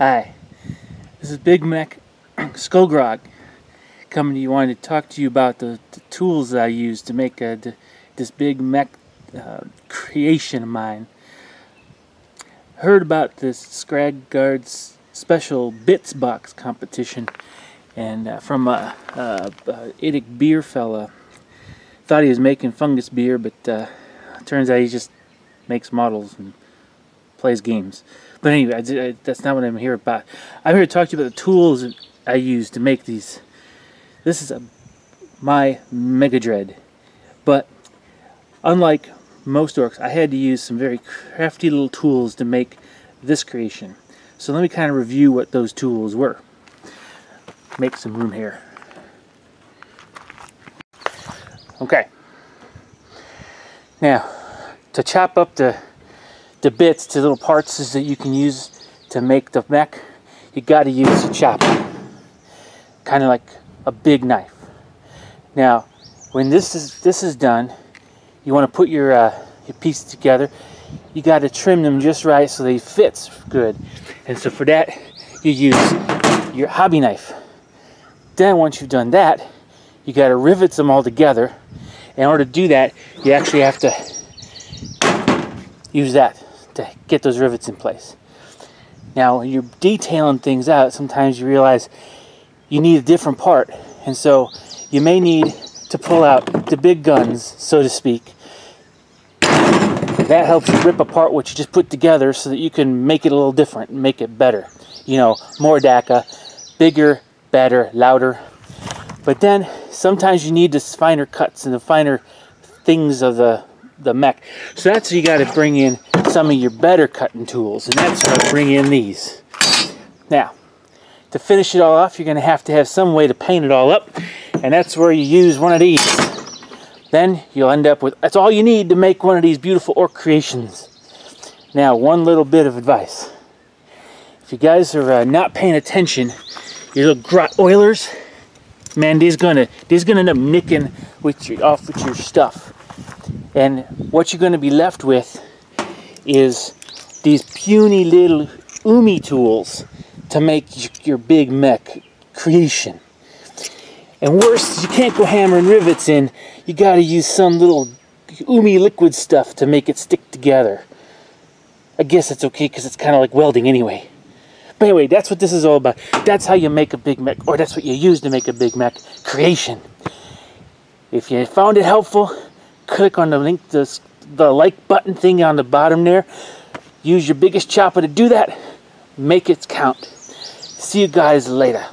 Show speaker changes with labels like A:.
A: Hi, this is Big Mek Scrag coming to you. Wanted to talk to you about the tools that I use to make this Big Mek creation of mine. Heard about this Scrag Guard's special Bitz Box competition, and from a Idic beer fella. Thought he was making fungus beer, but turns out he just makes models and plays games. But anyway, that's not what I'm here about. I'm here to talk to you about the tools that I use to make these. This is my Mega Dread, but unlike most orcs, I had to use some very crafty little tools to make this creation. So let me kind of review what those tools were. Make some room here. Okay. Now, to chop up the bits to little parts that you can use to make the mech, you got to use a chopper, kind of like a big knife. Now, when this is done, you want to put your pieces together. You got to trim them just right so they fit good, and so for that you use your hobby knife. Then once you've done that, you got to rivet them all together. In order to do that, you actually have to use that to get those rivets in place. Now, when you're detailing things out, sometimes you realize you need a different part, and so you may need to pull out the big guns, so to speak. That helps you rip apart what you just put together so that you can make it a little different and make it better. You know, more DACA, bigger, better, louder. But then sometimes you need the finer cuts and the finer things of the mech. So that's where you got to bring in some of your better cutting tools, and that's where I bring in these. Now, to finish it all off, you're going to have some way to paint it all up, and that's where you use one of these. Then you'll end up with, that's all you need to make one of these beautiful orc creations. Now, one little bit of advice. If you guys are not paying attention, your little grot oilers, man, these gonna end up nicking off with your stuff. And what you're gonna be left with is these puny little umi tools to make your big mech creation. And worse, you can't go hammering rivets in. You gotta use some little umi liquid stuff to make it stick together. I guess it's okay because it's kind of like welding anyway. But anyway, that's what this is all about. That's how you make a big mech, or that's what you use to make a big mech creation. If you found it helpful, click on the link, the like button thing on the bottom there. Use your biggest chopper to do that. Make it count. See you guys later.